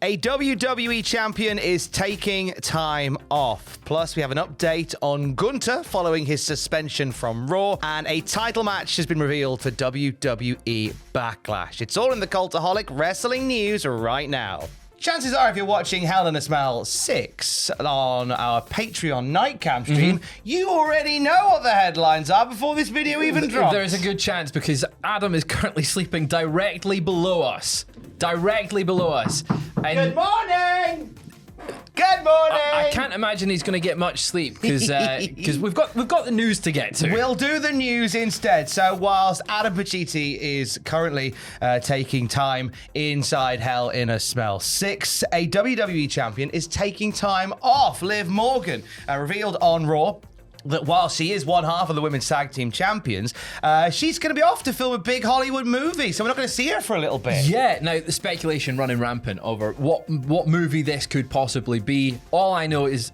A WWE Champion is taking time off. Plus, we have an update on Gunther following his suspension from Raw, and a title match has been revealed for WWE Backlash. It's all in the Cultaholic Wrestling News right now. Chances are, if you're watching Hell in a Smell 6 on our Patreon Nightcam stream, you already know what the headlines are before this video even drops. There's a good chance because Adam is currently sleeping directly below us. Directly below us. And Good morning! Good morning! I can't imagine he's going to get much sleep because we've got the news to get to. We'll do the news instead. So whilst Adam Pacitti is currently taking time inside Hell in a Smell 6, a WWE champion is taking time off. Liv Morgan revealed on Raw that while she is one half of the women's tag team champions, she's going to be off to film a big Hollywood movie, so we're not going to see her for a little bit. Yeah, now the speculation running rampant over what movie this could possibly be. All I know is,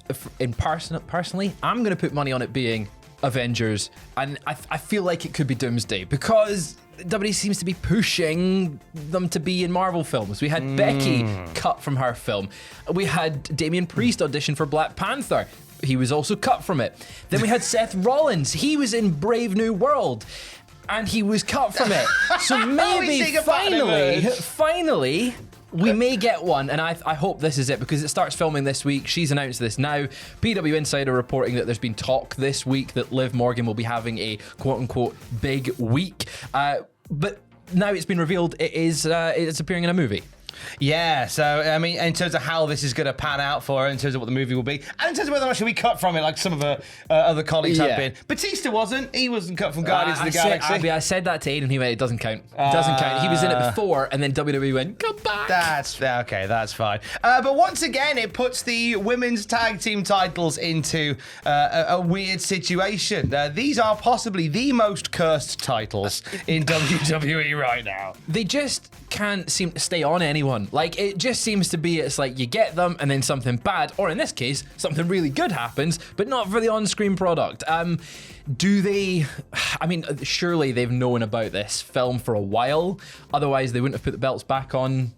personally, I'm going to put money on it being Avengers, and I feel like it could be Doomsday because WWE seems to be pushing them to be in Marvel films. We had Becky cut from her film. We had Damian Priest audition for Black Panther. He was also cut from it. Then we had Seth Rollins. He was in Brave New World, and he was cut from it. So maybe finally, we may get one, and I hope this is it because it starts filming this week. She's announced this now. PW Insider reporting that there's been talk this week that Liv Morgan will be having a quote-unquote big week. But now it's been revealed it's appearing in a movie. Yeah, so, I mean, in terms of how this is going to pan out for her, in terms of what the movie will be, and in terms of whether or not she'll be cut from it, like some of her other colleagues have been. Batista wasn't. He wasn't cut from Guardians of the Galaxy. I said that to Aiden, he went, it doesn't count. It doesn't count. He was in it before, and then WWE went, come back. That's okay, that's fine. But once again, it puts the women's tag team titles into a weird situation. These are possibly the most cursed titles in WWE right now. They just can't seem to stay on anyone. Like, it just seems to be, it's like you get them and then something bad, or in this case, something really good happens, but not for the on-screen product. Do they, I mean, surely they've known about this film for a while, otherwise they wouldn't have put the belts back on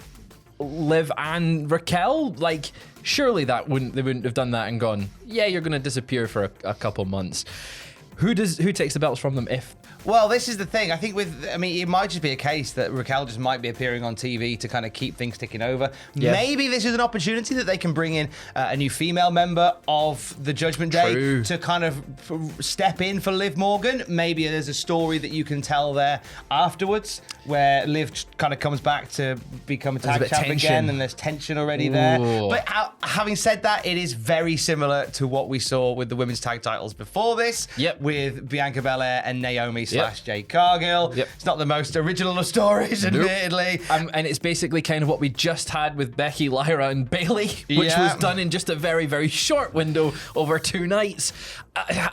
Liv and Raquel. Like, surely they wouldn't have done that and gone, yeah, you're going to disappear for a couple months. Who takes the belts from them if... Well, this is the thing. I think it might just be a case that Raquel just might be appearing on TV to kind of keep things ticking over. Yeah. Maybe this is an opportunity that they can bring in a new female member of the Judgment Day to kind of step in for Liv Morgan. Maybe there's a story that you can tell there afterwards where Liv kind of comes back to become a tag champ again, and there's tension already there. But having said that, it is very similar to what we saw with the women's tag titles before this, with Bianca Belair and Naomi / Jade Cargill. It's not the most original of stories, admittedly. And it's basically kind of what we just had with Becky, Lyra, and Bayley, which was done in just a very, very short window over 2 nights.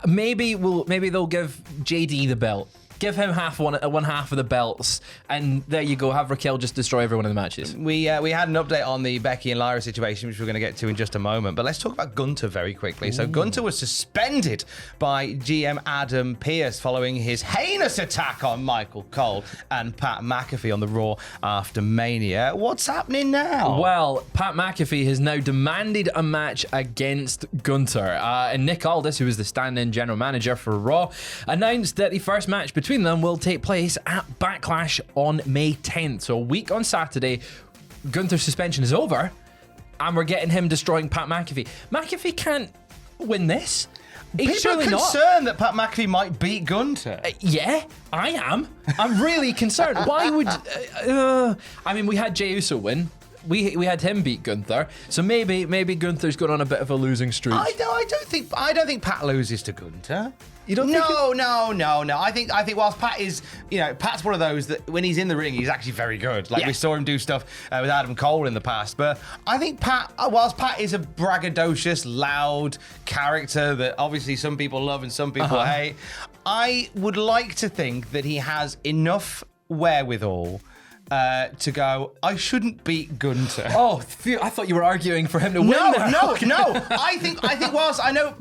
Maybe they'll give JD the belt. Give him one half of the belts, and there you go. Have Raquel just destroy every one of the matches. We had an update on the Becky and Lyra situation, which we're going to get to in just a moment. But let's talk about Gunther very quickly. So Gunther was suspended by GM Adam Pearce following his heinous attack on Michael Cole and Pat McAfee on the Raw after Mania. What's happening now? Well, Pat McAfee has now demanded a match against Gunther. And Nick Aldis, who is the stand-in general manager for Raw, announced that the first match between them will take place at Backlash on May 10th. So a week on Saturday, Gunther's suspension is over, and we're getting him destroying Pat McAfee. McAfee can't win this. People are concerned that Pat McAfee might beat Gunther. Yeah, I am. I'm really concerned. Why would... I mean, we had Jey Uso win. We had him beat Gunther, so maybe Gunther's gone on a bit of a losing streak. I don't think Pat loses to Gunther. You don't think No. I think whilst Pat is, Pat's one of those that when he's in the ring, he's actually very good. Like we saw him do stuff with Adam Cole in the past. But I think Pat, whilst Pat is a braggadocious, loud character that obviously some people love and some people hate, I would like to think that he has enough wherewithal to go, I shouldn't beat Gunther. Oh, I thought you were arguing for him to win. No. I think whilst I know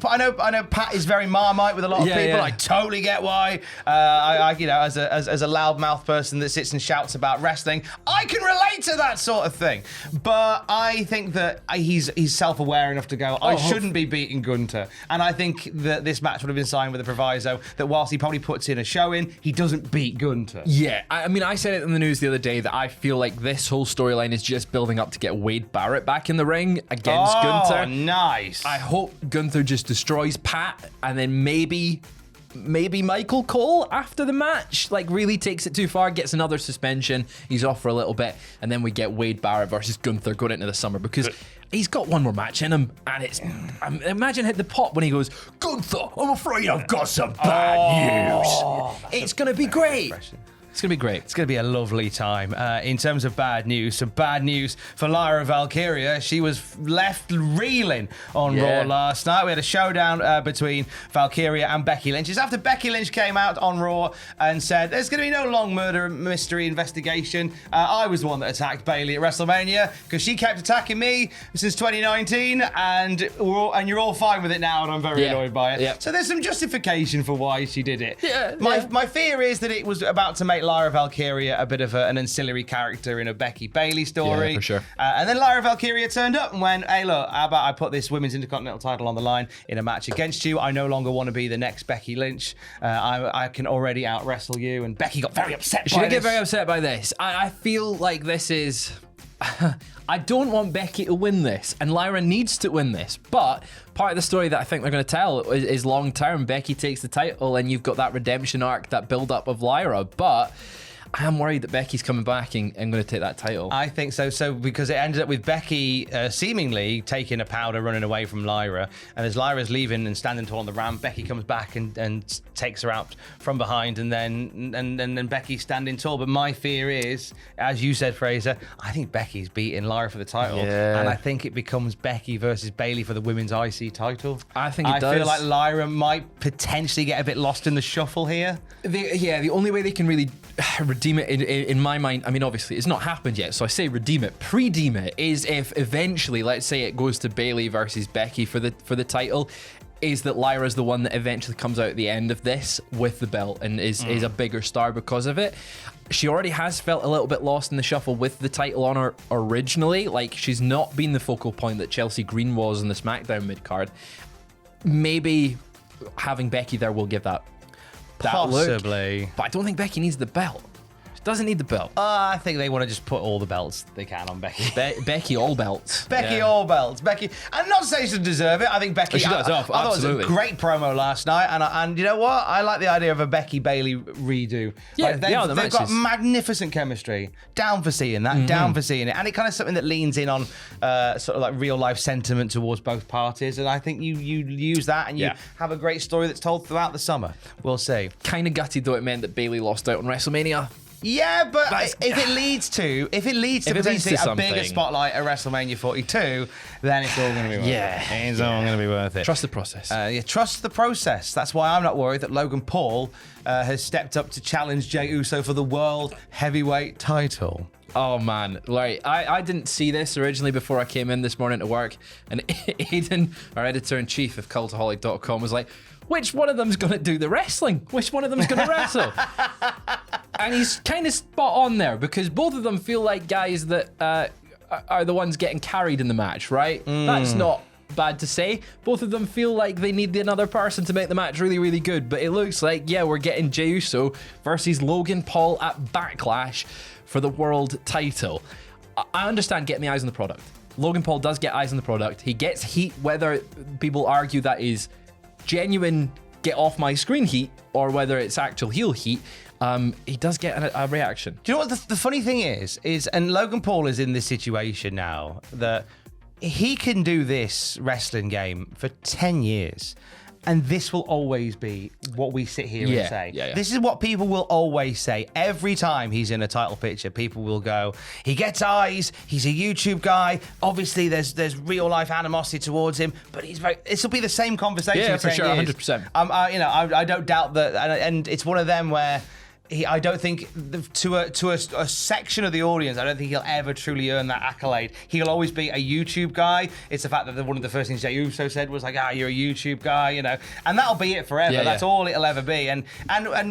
Pat is very Marmite with a lot of people. Yeah. I totally get why. I as a loudmouth person that sits and shouts about wrestling, I can relate to that sort of thing. But I think that he's self-aware enough to go, I shouldn't be beating Gunther. And I think that this match would have been signed with a proviso that whilst he probably puts in a showing, he doesn't beat Gunther. Yeah, I mean, I said it in the news the other day that I feel like this whole storyline is just building up to get Wade Barrett back in the ring against Gunther. Oh, nice. I hope Gunther just destroys Pat and then maybe Michael Cole after the match really takes it too far, gets another suspension, he's off for a little bit, and then we get Wade Barrett versus Gunther going into the summer because he's got one more match in him, and it's imagine hit the pop when he goes, Gunther, I'm afraid I've got some bad news. It's gonna be great. It's going to be great. It's going to be a lovely time. In terms of bad news, some bad news for Lyra Valkyria. She was left reeling on Raw last night. We had a showdown between Valkyria and Becky Lynch. It's after Becky Lynch came out on Raw and said, there's going to be no long murder mystery investigation. I was the one that attacked Bayley at WrestleMania because she kept attacking me since 2019 and you're all fine with it now and I'm very annoyed by it. Yeah. So there's some justification for why she did it. Yeah, My fear is that it was about to make Lyra Valkyria a bit of an ancillary character in a Becky Bayley story. Yeah, for sure. And then Lyra Valkyria turned up and went, hey, look, how about I put this Women's Intercontinental title on the line in a match against you? I no longer want to be the next Becky Lynch. I can already out-wrestle you. And Becky got very upset by this. She did get very upset by this. I feel like this is... I don't want Becky to win this, and Lyra needs to win this. But part of the story that I think they're going to tell is long term. Becky takes the title, and you've got that redemption arc, that build up of Lyra. But I am worried that Becky's coming back and going to take that title. I think so. So because it ended up with Becky seemingly taking a powder, running away from Lyra, and as Lyra's leaving and standing tall on the ramp, Becky comes back and takes her out from behind, and then Becky's standing tall. But my fear is, as you said, Fraser, I think Becky's beating Lyra for the title, and I think it becomes Becky versus Bayley for the women's IC title. I think it does. I feel like Lyra might potentially get a bit lost in the shuffle here. The only way they can really redeem it in my mind, I mean, obviously it's not happened yet, so I say redeem it, pre-deem it, is if eventually, let's say it goes to Bayley versus Becky for the title, is that Lyra's the one that eventually comes out at the end of this with the belt and is a bigger star because of it. She already has felt a little bit lost in the shuffle with the title on her originally. Like, she's not been the focal point that Chelsea Green was in the SmackDown mid-card. Maybe having Becky there will give that Possibly. look. But I don't think Becky needs the belt. She doesn't need the belt. I think they want to just put all the belts they can on Becky. Becky all belts. Becky all belts. Becky, and not to say she doesn't deserve it. I think Becky. She does. I thought it was a great promo last night, and you know what? I like the idea of a Becky Bayley redo. Yeah, they've got magnificent chemistry. Down for seeing that. Down for seeing it, and it kind of something that leans in on sort of like real life sentiment towards both parties. And I think you use that and you have a great story that's told throughout the summer. We'll see. Kind of gutted though it meant that Bayley lost out on WrestleMania. Yeah, but if it leads to potentially a something. bigger spotlight at WrestleMania 42, then it's all going to be worth it. It's all going to be worth it. Trust the process. Trust the process. That's why I'm not worried that Logan Paul has stepped up to challenge Jey Uso for the World Heavyweight title. Oh man, Larry, I didn't see this originally before I came in this morning to work, and Aidan, our editor-in-chief of Cultaholic.com, was like, which one of them's going to do the wrestling? Which one of them's going to wrestle? And he's kind of spot on there, because both of them feel like guys that are the ones getting carried in the match, right? That's not bad to say. Both of them feel like they need another person to make the match really, really good. But it looks like, we're getting Jey Uso versus Logan Paul at Backlash for the world title. I understand getting the eyes on the product. Logan Paul does get eyes on the product. He gets heat, whether people argue that is genuine get off my screen heat or whether it's actual heel heat. He does get a reaction. Do you know what the funny thing is and Logan Paul is in this situation now that he can do this wrestling game for 10 years. And this will always be what we sit here and say. This is what people will always say. Every time he's in a title picture, people will go, he gets eyes, he's a YouTube guy, obviously there's real life animosity towards him, but this will be the same conversation for sure, years. 100%. I don't doubt that, and it's one of them where I don't think to a section of the audience, I don't think he'll ever truly earn that accolade. He'll always be a YouTube guy. It's the fact that one of the first things Jey Uso said was like, you're a YouTube guy, you know, and that'll be it forever. Yeah, That's all it'll ever be. And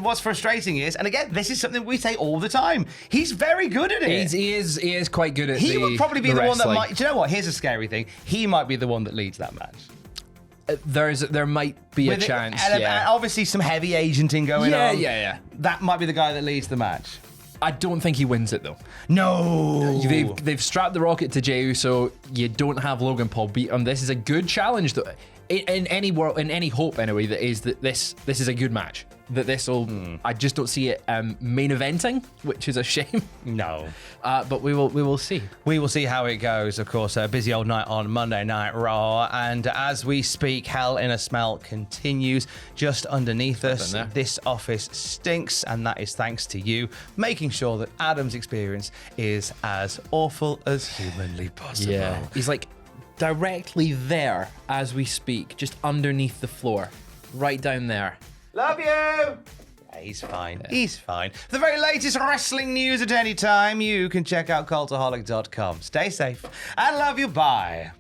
what's frustrating is, and again, this is something we say all the time. He's very good at it. He is quite good at it. He would probably be the one that wrestling. might. Do you know what? Here's a scary thing. He might be the one that leads that match. There might be a With it- chance. and yeah. obviously some heavy agenting going on. Yeah. That might be the guy that leads the match. I don't think he wins it though. No. They've strapped the rocket to Jey Uso. You don't have Logan Paul beat him. This is a good challenge though. In any world, in any hope anyway, that this is a good match. That this will, I just don't see it main eventing, which is a shame. No. But we will see. We will see how it goes. Of course, a busy old night on Monday Night Raw. And as we speak, Hell in a Smell continues just underneath us. there. This office stinks, and that is thanks to you making sure that Adam's experience is as awful as humanly possible. Yeah. He's like directly there as we speak, just underneath the floor, right down there. Love you! Yeah, he's fine. Yeah. He's fine. For the very latest wrestling news at any time, you can check out cultaholic.com. Stay safe and love you. Bye.